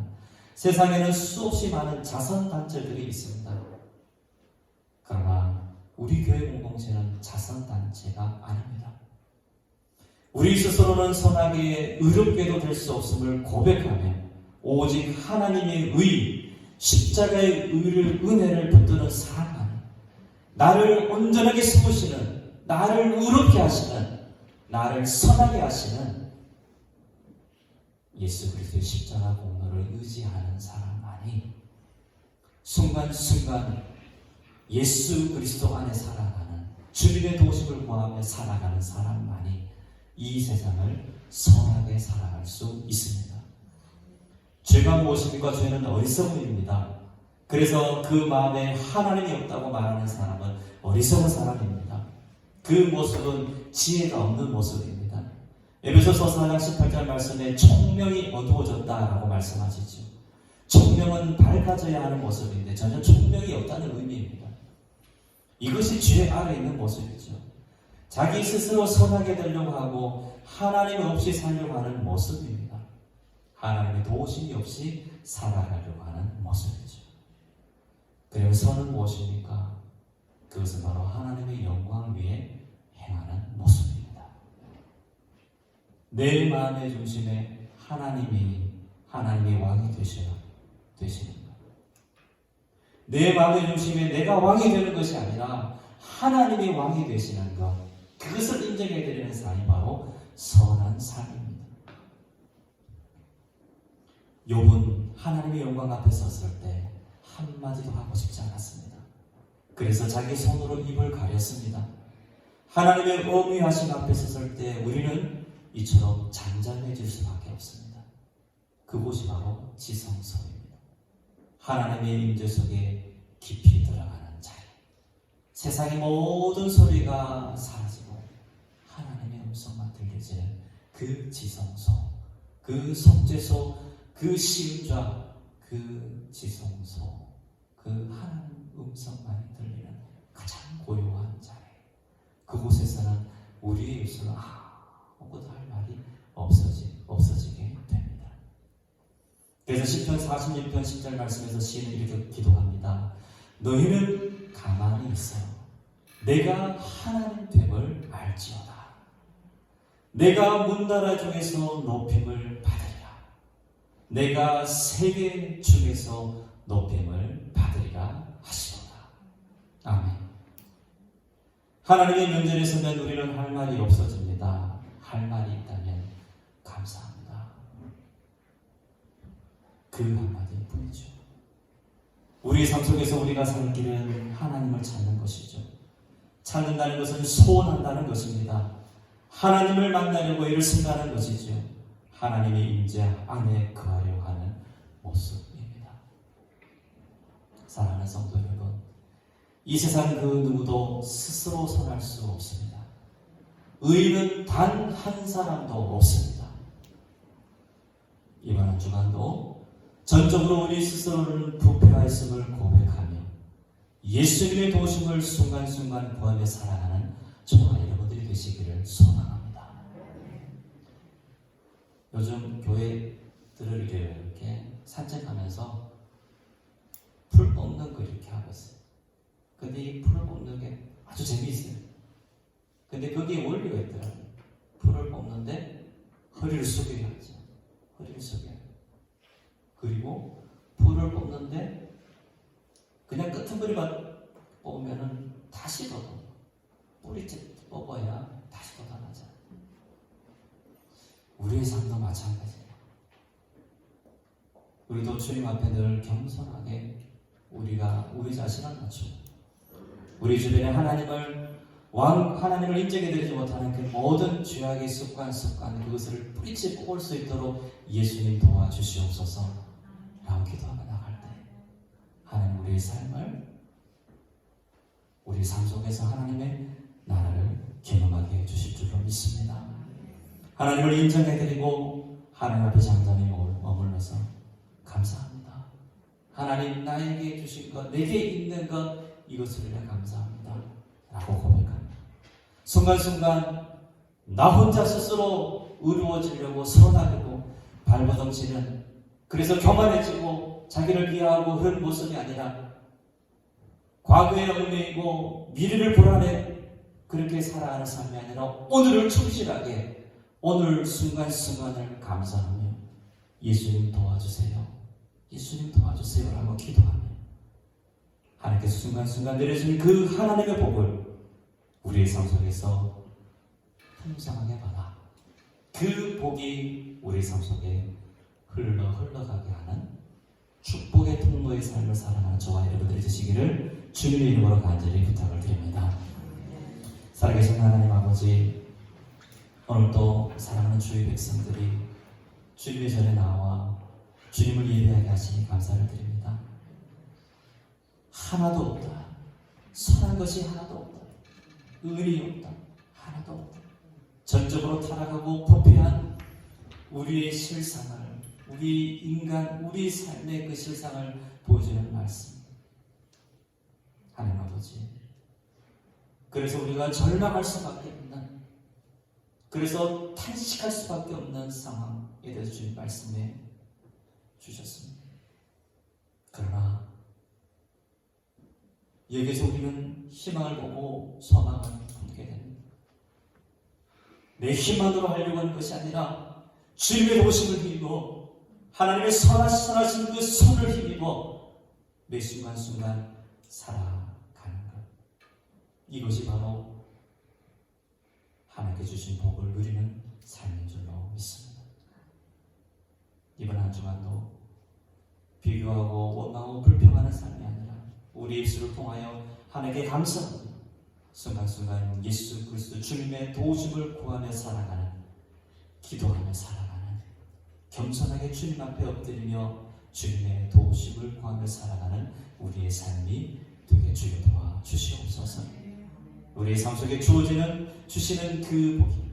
세상에는 수없이 많은 자선단체들이 있습니다. 그러나 우리 교회 공동체는 자선단체가 아닙니다. 우리 스스로는 선하게 의롭게도 될 수 없음을 고백하며 오직 하나님의 의, 십자가의 은혜를 붙드는 사랑하는 나를 온전하게 세우시는 나를 의롭게 하시는 나를 선하게 하시는 예수 그리스도의 십자가 공로를 의지하는 사람만이 순간순간 예수 그리스도 안에 살아가는 주님의 도우심을 구하며 살아가는 사람만이 이 세상을 선하게 살아갈 수 있습니다. 죄가 무엇입니까? 죄는 어리석음입니다. 그래서 그 마음에 하나님이 없다고 말하는 사람은 어리석은 사람입니다. 그 모습은 지혜가 없는 모습입니다. 에베소서 4장 18절 말씀에 총명이 어두워졌다라고 말씀하시죠. 총명은 밝아져야 하는 모습인데 전혀 총명이 없다는 의미입니다. 이것이 죄 아래 있는 모습이죠. 자기 스스로 선하게 되려고 하고 하나님 없이 살려고 하는 모습입니다. 하나님의 도우심이 없이 살아가려고 하는 모습이죠. 그리고 선은 무엇입니까? 그것은 바로 하나님의 영광 위에 행하는 모습입니다. 내 마음의 중심에 하나님이 왕이 되시는 것. 내 마음의 중심에 내가 왕이 되는 것이 아니라 하나님이 왕이 되시는 것. 그것을 인정해 드리는 삶이 바로 선한 삶입니다. 욥은 하나님의 영광 앞에 섰을 때 한마디도 하고 싶지 않았습니다. 그래서 자기 손으로 입을 가렸습니다. 하나님의 어미하신 앞에 섰을 때 우리는 이처럼 잠잠해질 수밖에 없습니다. 그곳이 바로 지성소입니다. 하나님의 임재 속에 깊이 들어가는 자리. 세상의 모든 소리가 사라지고 하나님의 음성만 들려지는 그 지성소, 그 속죄소, 그 시음좌, 그 지성소, 그 하나님 음성만이 들리는 가장 고요한 자리, 그곳에서는 우리의 입술은 아무것도 할 말이 없어지게 됩니다. 그래서 시편 46편 10절 말씀에서 시인은 이렇게 기도합니다. 너희는 가만히 있어 내가 하나님 됨을 알지어다. 내가 문나라 중에서 높임을 받으리라. 내가 세계 중에서 높임을 받으리라 하시도다. 아멘. 하나님의 면전에 서면 우리는 할 말이 없어집니다. 할 말이 있다면 감사합니다. 그 한마디뿐이죠. 우리의 삶 속에서 우리가 살 길은 하나님을 찾는 것이죠. 찾는다는 것은 소원한다는 것입니다. 하나님을 만나려고 애를 쓴다는 것이죠. 하나님의 임재 안에 거하려 하는 모습입니다. 사랑하는 성도 여러분, 이 세상 그 누구도 스스로 선할 수 없습니다. 의인은 단 한 사람도 없습니다. 이번 한 주간도 전적으로 우리 스스로는 부패하였음을 고백하며 예수님의 도우심을 순간순간 구하며 살아가는 저와 여러분들이 되시기를 소망합니다. 요즘 교회들을 이렇게 산책하면서 풀 뽑는 거 이렇게 하고 있어요. 근데 이 풀을 뽑는 게 아주 재미있어요. 근데 거기에 원리가 있더라고요. 풀을 뽑는데 허리를 숙여야죠. 허리를 숙여요. 그리고 풀을 뽑는데 그냥 끄트머리만 뽑으면은 다시 걷어. 뿌리째 뽑아야 다시 걷어나죠. 우리의 삶도 마찬가지예요. 우리도 주님 앞에 늘 겸손하게 우리 자신을 낮추고 우리 주변에 하나님을 인정해드리지 못하는 그 모든 죄악의 습관 그것을 뿌리째 뽑을 수 있도록 예수님 도와주시옵소서 라고 기도하며 나갈 때 하나님 우리의 삶을 우리 삶 속에서 하나님의 나라를 경험하게 해주실 줄로 믿습니다. 하나님을 인정해드리고 하나님 앞에 잠잠히 머물러서 감사합니다. 하나님 나에게 주신 것, 내게 있는 것 이것을 위해 감사합니다 라고 고백합니다. 순간순간 나 혼자 스스로 의로워지려고 선하려고 발버둥치는, 그래서 교만해지고 자기를 비하하고 그런 모습이 아니라 과거에 얽매이고 미래를 불안해 그렇게 살아가는 삶이 아니라 오늘을 충실하게 오늘 순간순간을 감사하며 예수님 도와주세요, 예수님 도와주세요 라고 기도하며 하나님께서 순간순간 내려주는 그 하나님의 복을 우리의 삶 속에서 풍성하게 받아 그 복이 우리 삶 속에 흘러가게 하는 축복의 통로의 삶을 살아가는 저와 여러분들이 되시기를 주님의 이름으로 간절히 부탁을 드립니다. 살아계신 하나님 아버지, 오늘도 사랑하는 주의 백성들이 주님의 전에 나와 주님을 예배하게 하시니 감사를 드립니다. 하나도 없다. 선한 것이 하나도 없다. 의리 없다. 하나도 없다. 전적으로 타락하고 부패한 우리의 실상을, 우리 인간, 우리 삶의 그 실상을 보여주는 말씀. 하나님 아버지, 그래서 우리가 절망할 수밖에 없는, 그래서 탄식할 수밖에 없는 상황에 대해서 주님 말씀해 주셨습니다. 그러나 여기서 우리는 희망을 보고 소망을 품게 됩니다. 내 힘만으로 하려고 하는 것이 아니라 주님의 도심을 힘입어 하나님의 선하신 그 손을 힘입어 매 순간순간 살아가는 것, 이것이 바로 하나님께 주신 복을 누리는 삶인 줄로 믿습니다. 이번 한 주간도 비교하고 원망하고 불평하는 삶이 아니라 우리 입술을 통하여 하나님께 감사하고 순간순간 예수 그리스도 주님의 도우심을 구하며 살아가는, 기도하며 살아가는, 겸손하게 주님 앞에 엎드리며 주님의 도우심을 구하며 살아가는 우리의 삶이 되게 주여 도와주시옵소서. 우리의 삶 속에 주시는 그 복이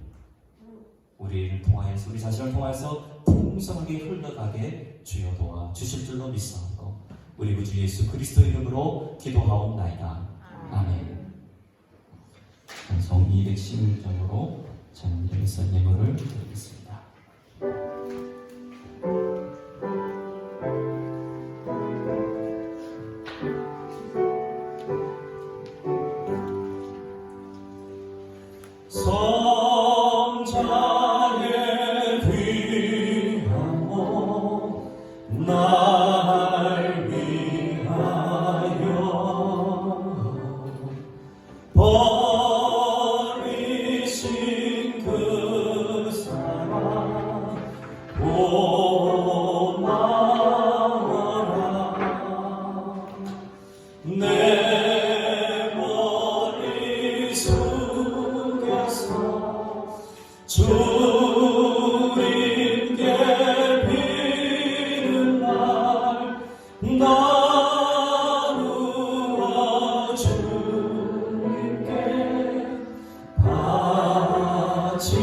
우리를 통하여서, 우리 자신을 통하여서 풍성하게 흘러가게 주여 도와주실 줄로 믿사옵고 우리 구주 예수 그리스도 이름으로 기도하옵나이다. 아멘. 찬송 216장으로 찬양에서 예물을 드리겠습니다. 성자의 귀함모 날 위하여 버리신 그 사랑 고마워라. 내 머리 숙여서 주님께 비는 날 나누어 주님께 바치리까.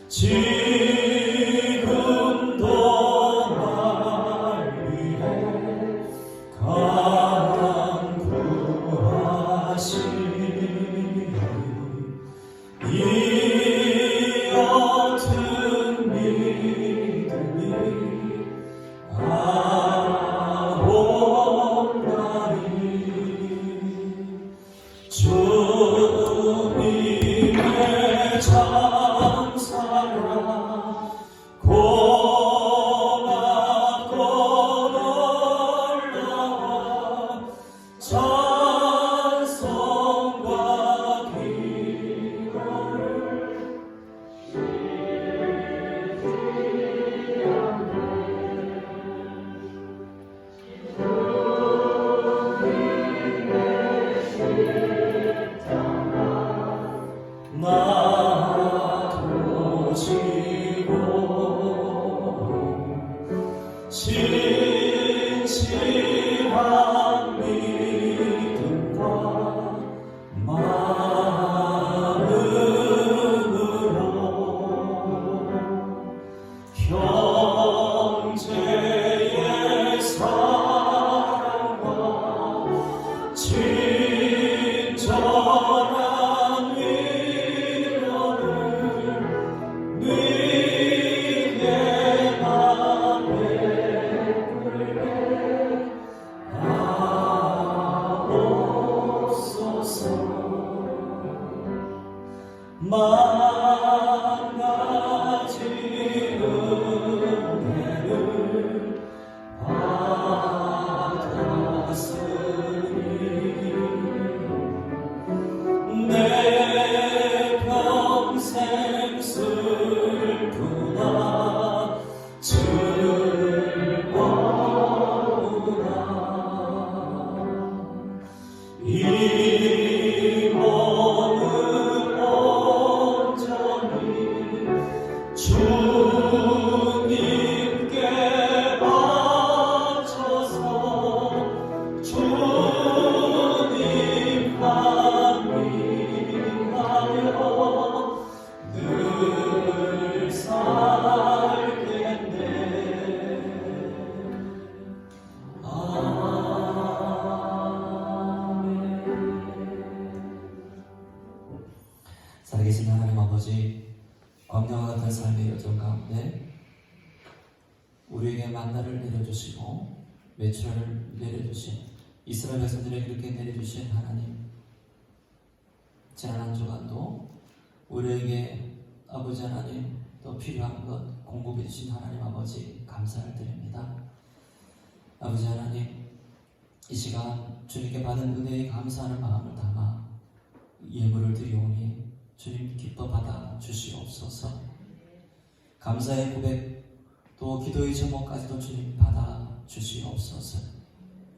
지금도 날 위해 간구하시니 이 같은 믿음이 아옵나니 주님의 장사라 고맙고 놀라워 찬송과 기도를 놔두시고 진실한 믿음과 마음으로 형제의 사랑과 친절한 위로를 네게만 베풀게 하옵소서. 만 가지 은혜를 받았으니 내 평생 슬프나 즐거우나 이 몸을 온전히 주님께 바쳐서 주님만 위하여 늘 살겠네. 살아계신 하나님 아버지, 광야와 같은 삶의 여정 가운데 우리에게 만나를 내려주시고 메추라를 내려주신 이스라엘 백성들에게 그렇게 내려주신 하나님, 지난 한 주간도 우리에게 아버지 하나님 또 필요한 것 공급해 주신 하나님 아버지 감사를 드립니다. 아버지 하나님, 이 시간 주님께 받은 은혜에 감사하는 마음을 담아 예물을 드리오니 주님 기뻐 받아 주시옵소서. 감사의 고백 또 기도의 제목까지도 주님 받아 주시옵소서.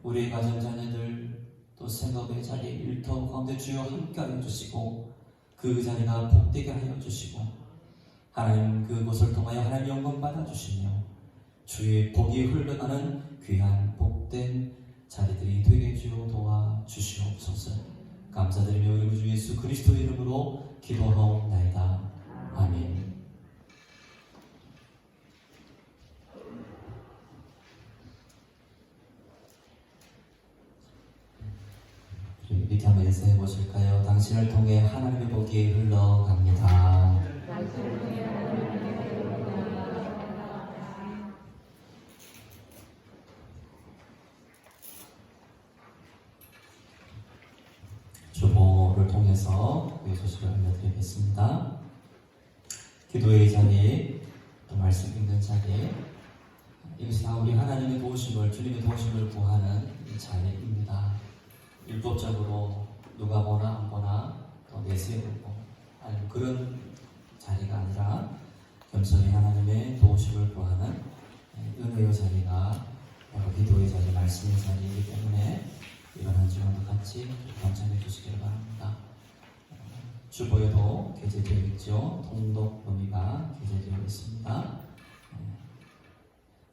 우리의 가정 자녀들 또 생업의 자리 일터 가운데 주여 함께하여 주시고 그 자리가 복되게 하여 주시고 하나님 그곳을 통하여 하나님 영광 받아 주시며 주의 복이 흘러가는 귀한 복된 자리들이 되게 주여 도와 주시옵소서. 감사드리며 우리 주 예수 그리스도의 이름으로 기도하옵나이다. 아멘. 이렇게 한번 인사해 보실까요? 당신을 통해 하나님의 복이 흘러갑니다. 당신을 통해 하나님의 복이 흘러갑니다. 주보를 통해서 그 소식을 알려드리겠습니다. 기도의 자리, 또 말씀 읽는 자리, 이것이 다 우리 하나님의 도우심을, 주님의 도우심을 구하는 자리입니다. 율법적으로 누가 보나 안 보나 또 내세우고 아니면 그런 자리가 아니라 겸손히 하나님의 도우심을 구하는 은혜의 자리가 바로 기도의 자리, 말씀의 자리이기 때문에 이번 한 주간도 같이 감상해 주시기를 바랍니다. 주보에도 게재되어 있죠. 통독 범위가 게재되어 있습니다.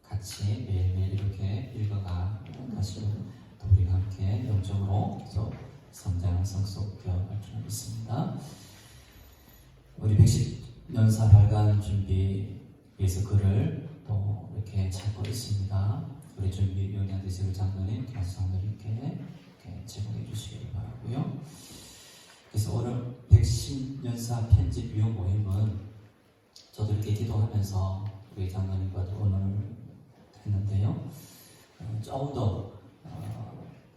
같이 매일매일 이렇게 읽어가 가시면 또 우리가 함께 영적으로 계속 성장, 성숙되어갈 줄 믿습니다. 우리 110년사 발간 준비 위해서 글을 또 이렇게 찾고 있습니다. 우리 준비위원회한테 제 장로님, 장로님께 제공해 주시기 바라고요. 그래서 오늘 110년사 편집위원 모임은 저도 이렇게 기도하면서 우리 장로님과도 오늘 했는데요. 조금 더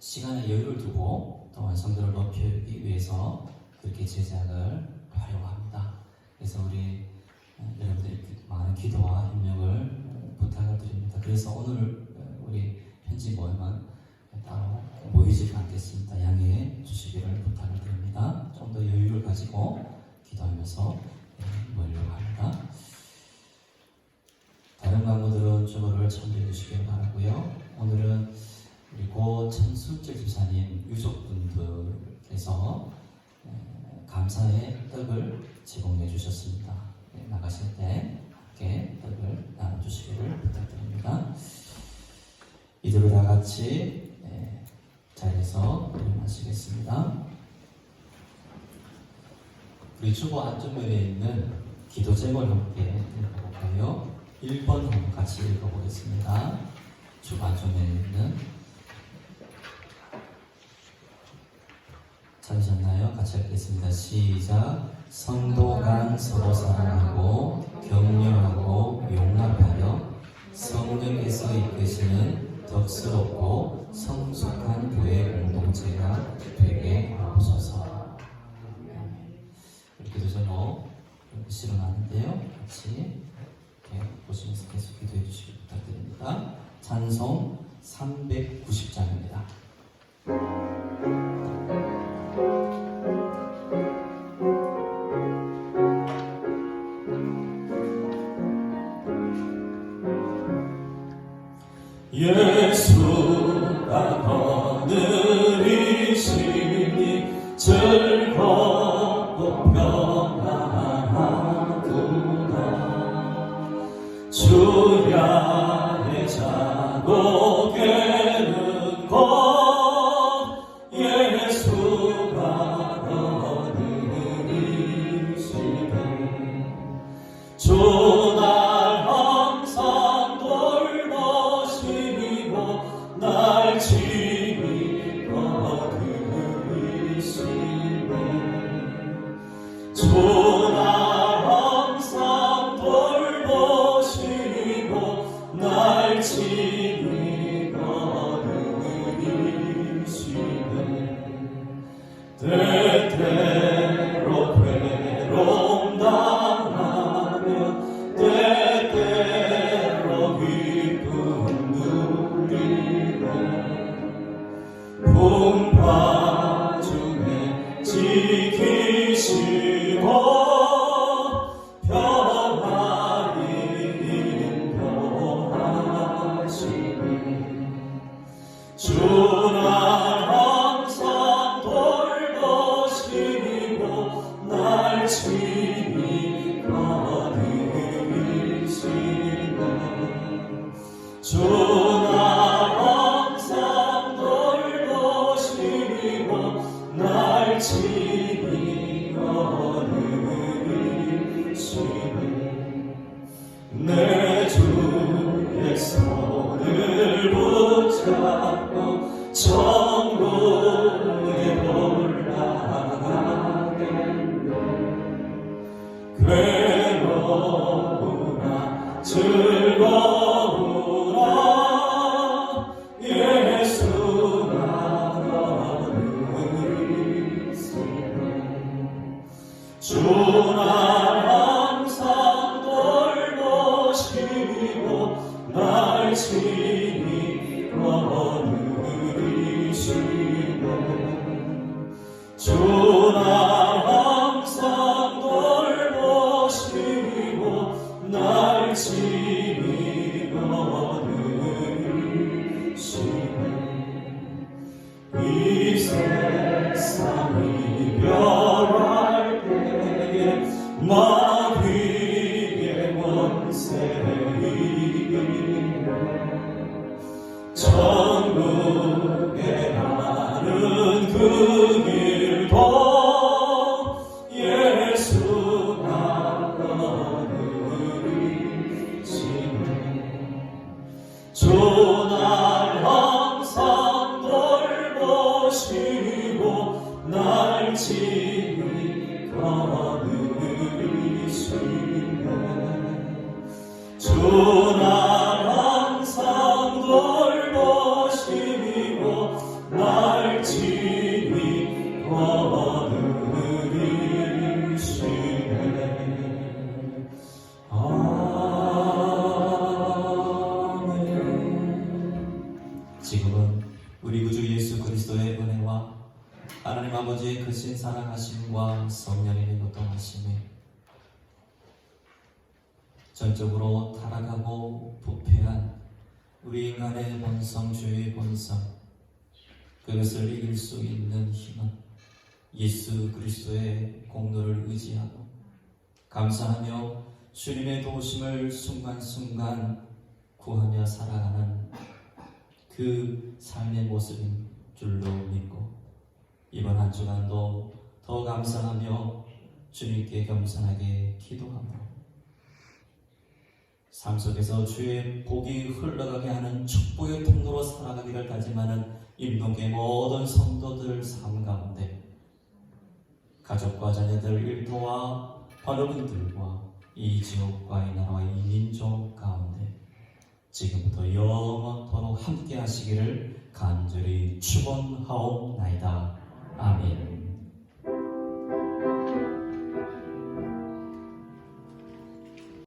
시간에 여유를 두고 또 완성도를 높이기 위해서 그렇게 제작을 하려고 합니다. 그래서 우리 여러분들이 많은 기도와 협력을 부탁을 드립니다. 그래서 오늘 우리 편집 모임은 따로 모이지 않겠습니다. 양해해 주시기를 부탁을 드립니다. 좀 더 여유를 가지고 기도하면서 모이려고 합니다. 다른 강모들은 주보를 참조해 주시길 바라고요. 오늘은 우리 고 천술재 집사님 유족분들께서 감사의 떡을 제공해 주셨습니다. 나가실 때 함께 떡을 나눠주시기를 부탁드립니다. 이대로 다 같이 자리에서 일어나시겠습니다. 우리 주보 안쪽면에 있는 기도 제목을 함께 읽어볼까요? 1번 한번 같이 읽어보겠습니다. 주보 안쪽면에 있는, 찾으셨나요? 같이 읽겠습니다. 시작. 성도 간 서로 사랑하고 격려하고 용납하여 성령께서 이끄시는 덕스럽고 성숙한 교회 공동체가 되게 하옵소서. 이렇게 기도제목 실어놨는데요. 같이 이렇게 보시면서 계속 기도해 주시기 부탁드립니다. 찬송 390장입니다. 예수가 거느리시니 즐겁고 평안하구나. 주야의 자고 깨는 곳 예수가 거느리시네. 주날 항상 돌보시고 날 친히 거두시네. 주날 항상 돌보시고 날 친히 거두시네. 때때로 괴로움 당하며 때때로 기쁨 누리네. 풍파 중에 지키시고 평안히 인도하시네. 주날 항상 돌보시고 날 친히 거느리시네. 주날 항상 돌보시고 날 친히 거느리시네. 내 주의 손을 붙잡고 천국에 즐거우라 예수가 너를 쓰네 주나 항상 돌보시고 날 친히 거느리시네 주나 항상 돌보시고 날 친히 거느리시네 이 세상 이별할 때에 마귀의 권세이기에 천국에 가는 그 길도 예수가 거느리시네 주 날 항상 돌보시고 날 친히 거느리시네 주 날 항상 돌보시고 날 친히 거느리시네 아멘. 지금은 우리 구주 예수 그리스도의 은혜와 하나님 아버지의 크신 사랑하심과 성령님의 교통하심이 전적으로 타락하고 부패한 우리 인간의 본성, 죄의 본성, 그것을 이길 수 있는 힘은 예수 그리스도의 공로를 의지하고 감사하며 주님의 도우심을 순간순간 구하며 살아가는 그 삶의 모습인 줄로 믿고 이번 한 주간도 더 감사하며 주님께 겸손하게 기도하며 삶 속에서 주의 복이 흘러가게 하는 축복의 통로로 살아가기를 다짐하는 임동교의 모든 성도들 삶 가운데 가족과 자녀들, 일터와 환우분들과 이 지역과 이 나라와 이 민족 가운데 지금부터 영원토록 함께 하시기를 간절히 축원하옵나이다. 아멘.